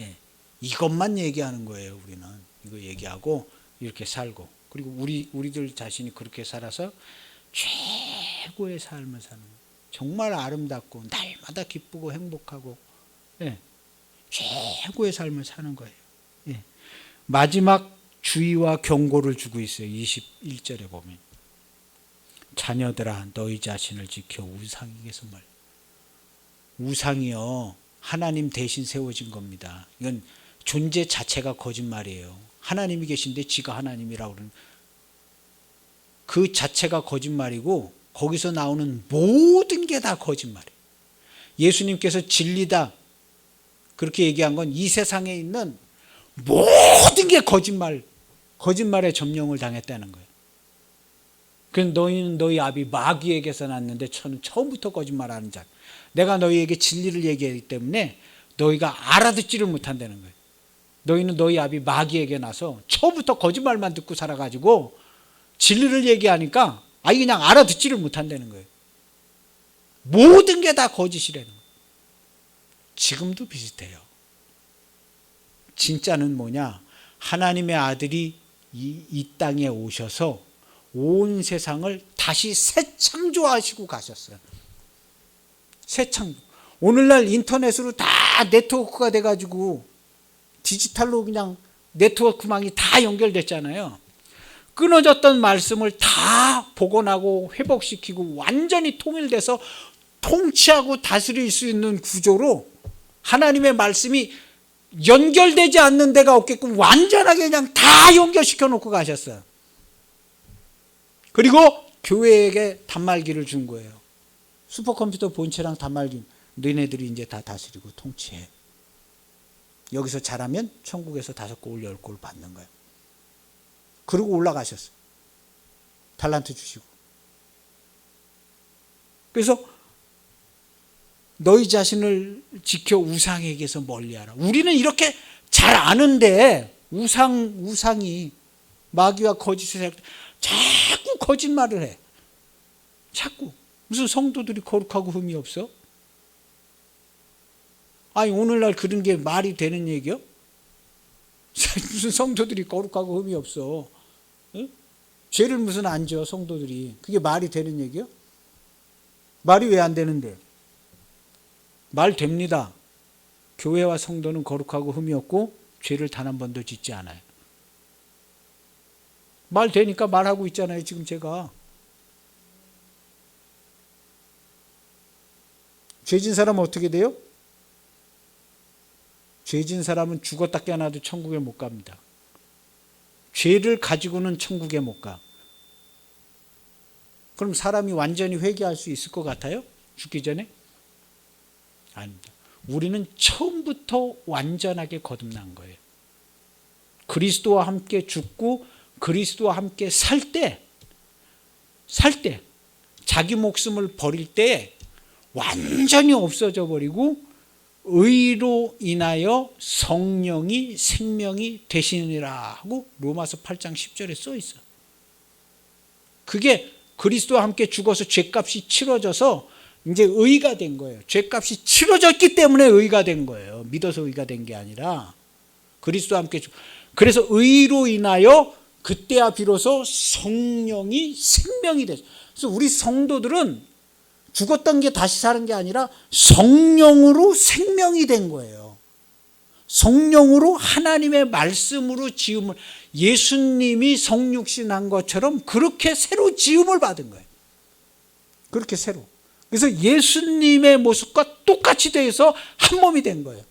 예. 이것만 얘기하는 거예요, 우리는. 이거 얘기하고 이렇게 살고, 그리고 우리들 자신이 그렇게 살아서 최고의 삶을 사는 거예요. 정말 아름답고 날마다 기쁘고 행복하고, 예, 최고의 삶을 사는 거예요. 예. 마지막 주의와 경고를 주고 있어요. 21절에 보면 자녀들아 너희 자신을 지켜 우상에게서 멀. 우상이요, 하나님 대신 세워진 겁니다. 이건 존재 자체가 거짓말이에요. 하나님이 계신데 지가 하나님이라고 그러는, 그 자체가 거짓말이고 거기서 나오는 모든 게 다 거짓말이에요. 예수님께서 진리다 그렇게 얘기한 건 이 세상에 있는 모든 게 거짓말에 점령을 당했다는 거예요. 그래서 너희는 너희 아비 마귀에게서 났는데 저는 처음부터 거짓말하는 자. 내가 너희에게 진리를 얘기하기 때문에 너희가 알아듣지를 못한다는 거예요. 너희는 너희 아비 마귀에게 나서 처음부터 거짓말만 듣고 살아가지고 진리를 얘기하니까 아예 그냥 알아듣지를 못한다는 거예요. 모든 게 다 거짓이라는 거예요. 지금도 비슷해요. 진짜는 뭐냐? 하나님의 아들이 이 땅에 오셔서 온 세상을 다시 새 창조하시고 가셨어요. 새 창조. 오늘날 인터넷으로 다 네트워크가 돼가지고 디지털로 그냥 네트워크망이 다 연결됐잖아요. 끊어졌던 말씀을 다 복원하고 회복시키고 완전히 통일돼서 통치하고 다스릴 수 있는 구조로 하나님의 말씀이 연결되지 않는 데가 없게끔 완전하게 그냥 다 연결시켜 놓고 가셨어요. 그리고 교회에게 단말기를 준 거예요. 슈퍼컴퓨터 본체랑 단말기, 너희네들이 이제 다 다스리고 통치해. 여기서 잘하면 천국에서 5골 10골 받는 거예요. 그리고 올라가셨어요. 달란트 주시고. 그래서 너희 자신을 지켜 우상에게서 멀리하라. 우리는 이렇게 잘 아는데 우상이 마귀와 거짓을 자꾸 거짓말을 해. 자꾸. 무슨 성도들이 거룩하고 흠이 없어? 아니 오늘날 그런 게 말이 되는 얘기요? 무슨 성도들이 거룩하고 흠이 없어? 응? 죄를 무슨 안 져 성도들이? 그게 말이 되는 얘기요? 말이 왜 안 되는데? 말 됩니다. 교회와 성도는 거룩하고 흠이 없고 죄를 단 한 번도 짓지 않아요. 말 되니까 말하고 있잖아요. 지금 제가. 죄진 사람은 어떻게 돼요? 죄진 사람은 죽었다 깨어나도 천국에 못 갑니다. 죄를 가지고는 천국에 못 가. 그럼 사람이 완전히 회개할 수 있을 것 같아요? 죽기 전에? 아닙니다. 우리는 처음부터 완전하게 거듭난 거예요. 그리스도와 함께 죽고 그리스도와 함께 살 때 자기 목숨을 버릴 때 완전히 없어져 버리고 의로 인하여 성령이 생명이 되시느니라 하고 로마서 8장 10절에 써 있어. 그게 그리스도와 함께 죽어서 죄값이 치러져서 이제 의가 된 거예요. 죄값이 치러졌기 때문에 의가 된 거예요. 믿어서 의가 된 게 아니라 그리스도와 함께 그래서 의로 인하여 그때야 비로소 성령이 생명이 됐어요. 그래서 우리 성도들은 죽었던 게 다시 사는 게 아니라 성령으로 생명이 된 거예요. 성령으로 하나님의 말씀으로 지음을, 예수님이 성육신한 것처럼 그렇게 새로 지음을 받은 거예요. 그렇게 새로. 그래서 예수님의 모습과 똑같이 돼서 한 몸이 된 거예요.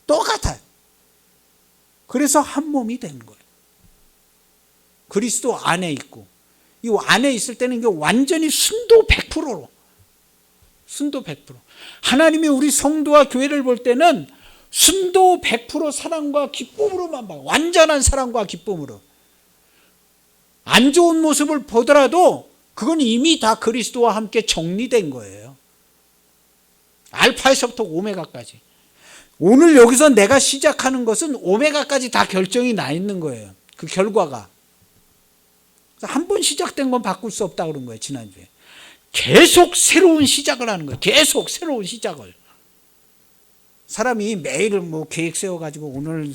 똑같아요. 그래서 한 몸이 된 거예요. 그리스도 안에 있고, 이 안에 있을 때는 이게 완전히 순도 100%로, 순도 100%. 하나님이 우리 성도와 교회를 볼 때는 순도 100% 사랑과 기쁨으로만 봐요. 완전한 사랑과 기쁨으로. 안 좋은 모습을 보더라도 그건 이미 다 그리스도와 함께 정리된 거예요. 알파에서부터 오메가까지. 오늘 여기서 내가 시작하는 것은 오메가까지 다 결정이 나 있는 거예요. 그 결과가. 한 번 시작된 건 바꿀 수 없다 그런 거예요. 지난주에. 계속 새로운 시작을 하는 거예요. 계속 새로운 시작을. 사람이 매일 뭐 계획 세워가지고 오늘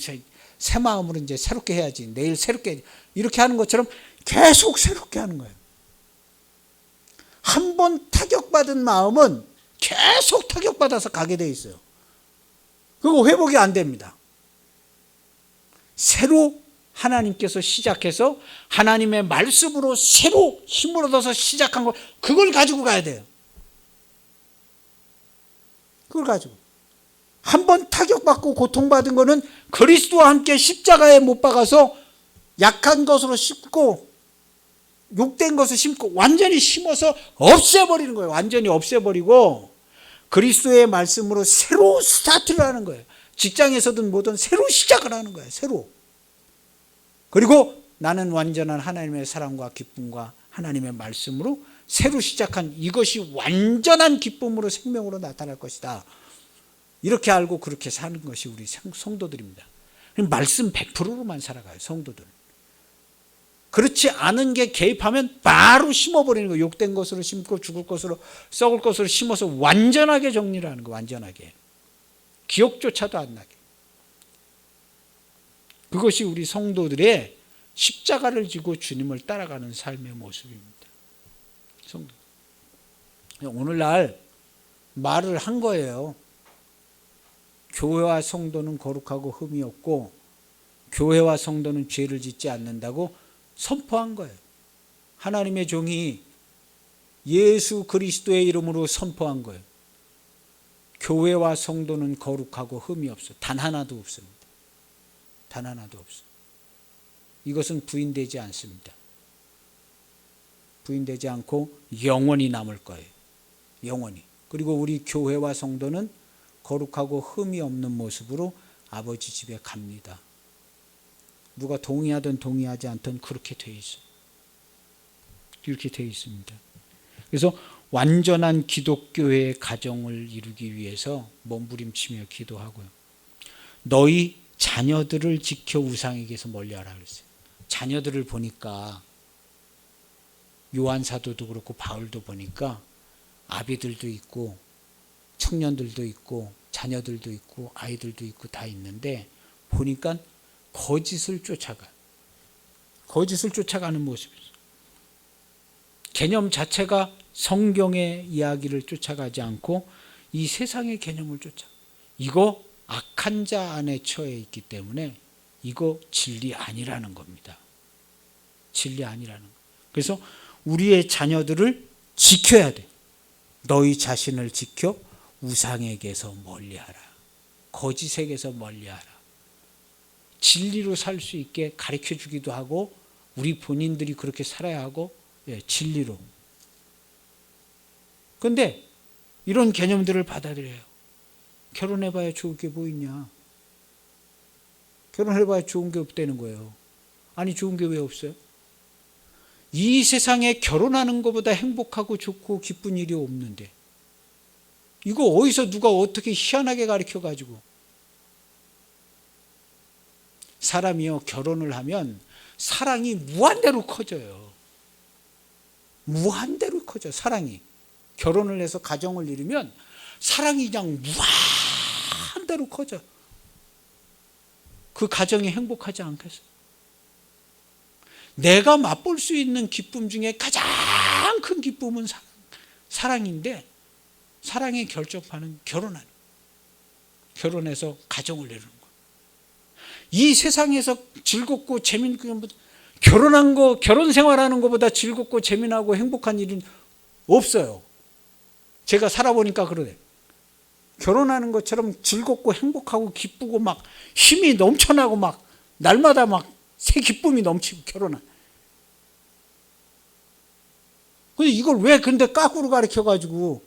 새 마음으로 이제 새롭게 해야지. 내일 새롭게 해야지. 이렇게 하는 것처럼 계속 새롭게 하는 거예요. 한 번 타격받은 마음은 계속 타격받아서 가게 돼 있어요. 그거 회복이 안 됩니다. 새로 하나님께서 시작해서 하나님의 말씀으로 새로 힘을 얻어서 시작한 거, 그걸 가지고 가야 돼요. 그걸 가지고. 한 번 타격받고 고통받은 거는 그리스도와 함께 십자가에 못 박아서 약한 것으로 심고 욕된 것을 심고 완전히 심어서 없애버리는 거예요. 완전히 없애버리고 그리스도의 말씀으로 새로 스타트를 하는 거예요. 직장에서든 뭐든 새로 시작을 하는 거예요. 새로. 그리고 나는 완전한 하나님의 사랑과 기쁨과 하나님의 말씀으로 새로 시작한 이것이 완전한 기쁨으로 생명으로 나타날 것이다. 이렇게 알고 그렇게 사는 것이 우리 성도들입니다. 말씀 100%로만 살아가요. 성도들은. 그렇지 않은 게 개입하면 바로 심어버리는 거예요. 욕된 것으로 심고 죽을 것으로 썩을 것으로 심어서 완전하게 정리를 하는 거예요. 완전하게. 기억조차도 안 나게. 그것이 우리 성도들의 십자가를 지고 주님을 따라가는 삶의 모습입니다. 성도. 오늘날 말을 한 거예요. 교회와 성도는 거룩하고 흠이 없고 교회와 성도는 죄를 짓지 않는다고 선포한 거예요. 하나님의 종이 예수 그리스도의 이름으로 선포한 거예요. 교회와 성도는 거룩하고 흠이 없어. 단 하나도 없습니다. 단 하나도 없어. 이것은 부인되지 않습니다. 부인되지 않고 영원히 남을 거예요. 영원히. 그리고 우리 교회와 성도는 거룩하고 흠이 없는 모습으로 아버지 집에 갑니다. 누가 동의하든 동의하지 않든 그렇게 돼 있어요. 이렇게 돼 있습니다. 그래서 완전한 기독교의 가정을 이루기 위해서 몸부림치며 기도하고요. 너희 자녀들을 지켜 우상에게서 멀리하라 그랬어요. 자녀들을 보니까 요한 사도도 그렇고 바울도 보니까 아비들도 있고 청년들도 있고 자녀들도 있고 아이들도 있고 다 있는데 보니까 거짓을 쫓아가. 거짓을 쫓아가는 모습이죠. 개념 자체가 성경의 이야기를 쫓아가지 않고 이 세상의 개념을 쫓아. 이거 악한 자 안에 처해 있기 때문에 이거 진리 아니라는 겁니다. 진리 아니라는 거. 그래서 우리의 자녀들을 지켜야 돼. 너희 자신을 지켜 우상에게서 멀리하라. 거짓에게서 멀리하라. 진리로 살 수 있게 가르쳐 주기도 하고 우리 본인들이 그렇게 살아야 하고 진리로. 그런데 이런 개념들을 받아들여요. 결혼해봐야 좋을 게 뭐 있냐. 결혼해봐야 좋은 게 없다는 거예요. 아니 좋은 게 왜 없어요? 이 세상에 결혼하는 것보다 행복하고 좋고 기쁜 일이 없는데 이거 어디서 누가 어떻게 희한하게 가르쳐가지고. 사람이요 결혼을 하면 사랑이 무한대로 커져요. 무한대로 커져. 사랑이. 결혼을 해서 가정을 이루면 사랑이 그냥 무한대로 커져. 그 가정이 행복하지 않겠어요? 내가 맛볼 수 있는 기쁨 중에 가장 큰 기쁨은 사랑인데 사랑의 결정판은 결혼하는. 결혼해서 가정을 이루는 거. 이 세상에서 즐겁고 재미있는 것보다 결혼한 거, 결혼 생활하는 것보다 즐겁고 재미나고 행복한 일은 없어요. 제가 살아보니까 그러네. 결혼하는 것처럼 즐겁고 행복하고 기쁘고 막 힘이 넘쳐나고 막 날마다 막 새 기쁨이 넘치고 결혼한. 근데 이걸 왜 근데 까꾸로 가르쳐가지고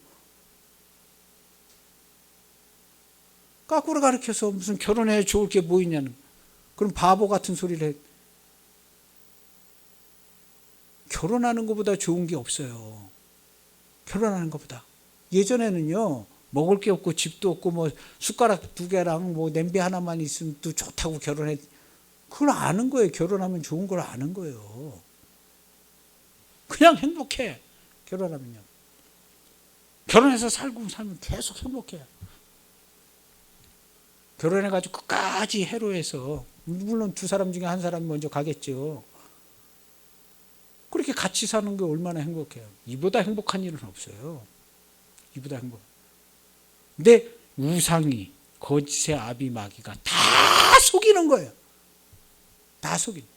까꾸로 가르쳐서 무슨 결혼해 좋을 게 뭐 있냐는. 그럼 바보 같은 소리를 해. 결혼하는 것보다 좋은 게 없어요. 결혼하는 것보다. 예전에는요 먹을 게 없고 집도 없고 뭐 숟가락 2개랑 뭐 냄비 하나만 있으면 또 좋다고 결혼해. 그걸 아는 거예요. 결혼하면 좋은 걸 아는 거예요. 그냥 행복해. 결혼하면요. 결혼해서 살고 살면 계속 행복해요. 결혼해가지고 끝까지 해로해서 물론 두 사람 중에 한 사람이 먼저 가겠죠. 그렇게 같이 사는 게 얼마나 행복해요. 이보다 행복한 일은 없어요. 이보다 행복. 근데 우상이, 거짓의 아비 마귀가 다 속이는 거예요. 다 속이는.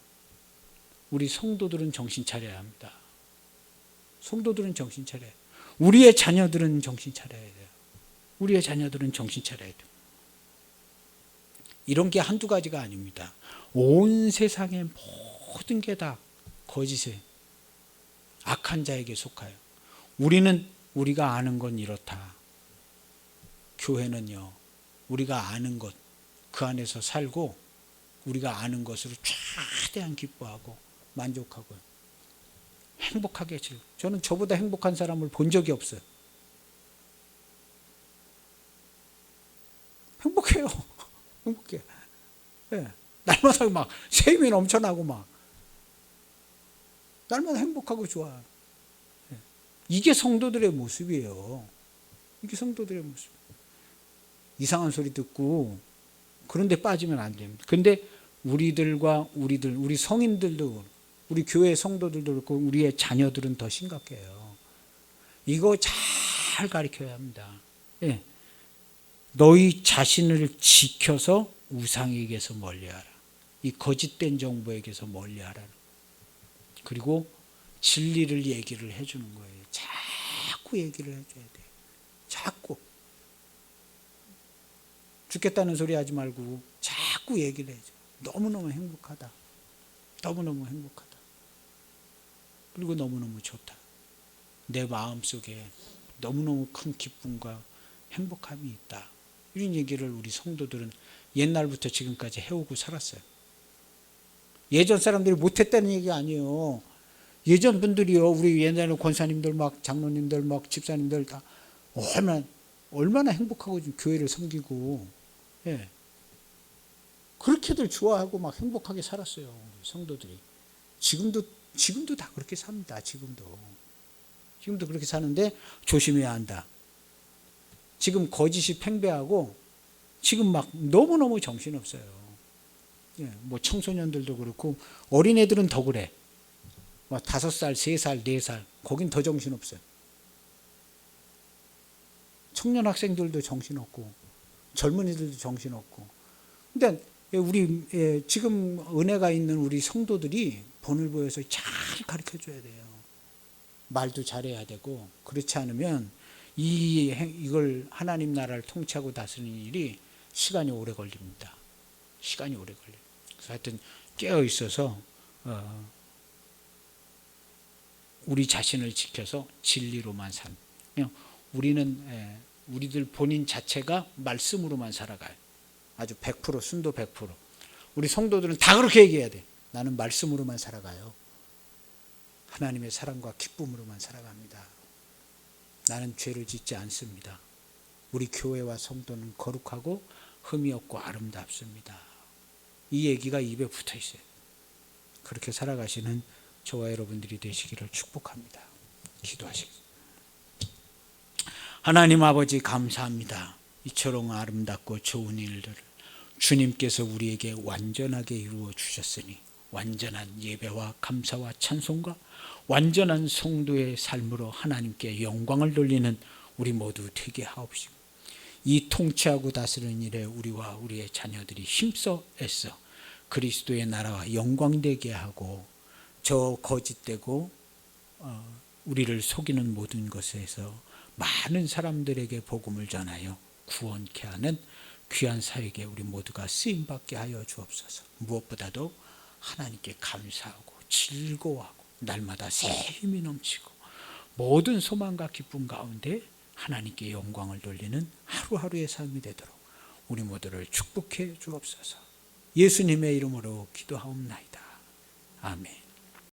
우리 성도들은 정신 차려야 합니다. 성도들은 정신 차려야 해요. 우리의 자녀들은 정신 차려야 돼요. 우리의 자녀들은 정신 차려야 돼요. 이런 게 한두 가지가 아닙니다. 온 세상의 모든 게 다 거짓의 악한 자에게 속하여. 우리가 아는 건 이렇다. 교회는요, 우리가 아는 것, 그 안에서 살고 우리가 아는 것으로 최대한 기뻐하고 만족하고 행복하게 지내요. 저는 저보다 행복한 사람을 본 적이 없어요. 행복해요. 행복해. 네. 날마다 막 세임이 넘쳐나고 막 날마다 행복하고 좋아. 네. 이게 성도들의 모습이에요. 이게 성도들의 모습. 이상한 소리 듣고 그런 데 빠지면 안 됩니다. 근데 우리 성인들도, 우리 교회 성도들도 그렇고 우리의 자녀들은 더 심각해요. 이거 잘 가르쳐야 합니다. 예. 너희 자신을 지켜서 우상에게서 멀리하라. 이 거짓된 정보에게서 멀리하라. 그리고 진리를 얘기를 해주는 거예요. 자꾸 얘기를 해줘야 돼요. 자꾸. 죽겠다는 소리 하지 말고 자꾸 얘기를 해줘. 너무너무 행복하다. 너무너무 행복하다. 그리고 너무너무 좋다. 내 마음속에 너무너무 큰 기쁨과 행복함이 있다. 이런 얘기를 우리 성도들은 옛날부터 지금까지 해오고 살았어요. 예전 사람들이 못했다는 얘기가 아니에요. 예전 분들이요, 우리 옛날에 권사님들 막 장로님들 막 집사님들 다 얼마나 행복하고 교회를 섬기고, 예. 그렇게들 좋아하고 막 행복하게 살았어요. 우리 성도들이. 지금도 다 그렇게 삽니다. 지금도 그렇게 사는데 조심해야 한다. 지금 거짓이 팽배하고 지금 막 너무너무 정신없어요. 예, 뭐 청소년들도 그렇고 어린애들은 더 그래. 막 5살, 3살, 4살 거긴 더 정신없어요. 청년 학생들도 정신없고 젊은이들도 정신없고. 근데 우리 지금 은혜가 있는 우리 성도들이 본을 보여서 잘 가르쳐줘야 돼요. 말도 잘해야 되고, 그렇지 않으면 이걸 하나님 나라를 통치하고 다스리는 일이 시간이 오래 걸립니다. 시간이 오래 걸려요. 그래서 하여튼 깨어 있어서 우리 자신을 지켜서 진리로만 산. 우리들 본인 자체가 말씀으로만 살아가요. 아주 100%, 순도 100%. 우리 성도들은 다 그렇게 얘기해야 돼. 나는 말씀으로만 살아가요. 하나님의 사랑과 기쁨으로만 살아갑니다. 나는 죄를 짓지 않습니다. 우리 교회와 성도는 거룩하고 흠이 없고 아름답습니다. 이 얘기가 입에 붙어 있어요. 그렇게 살아가시는 저와 여러분들이 되시기를 축복합니다. 기도하시겠습니다. 하나님 아버지 감사합니다. 이처럼 아름답고 좋은 일들을 주님께서 우리에게 완전하게 이루어 주셨으니 완전한 예배와 감사와 찬송과 완전한 성도의 삶으로 하나님께 영광을 돌리는 우리 모두 되게 하옵시고, 이 통치하고 다스리는 일에 우리와 우리의 자녀들이 힘써 애써 그리스도의 나라와 영광되게 하고, 저 거짓되고 우리를 속이는 모든 것에서 많은 사람들에게 복음을 전하여 구원케 하는 귀한 사역에 우리 모두가 쓰임받게 하여 주옵소서. 무엇보다도 하나님께 감사하고 즐거워하고 날마다 새 힘이 넘치고 모든 소망과 기쁨 가운데 하나님께 영광을 돌리는 하루하루의 삶이 되도록 우리 모두를 축복해 주옵소서. 예수님의 이름으로 기도하옵나이다. 아멘.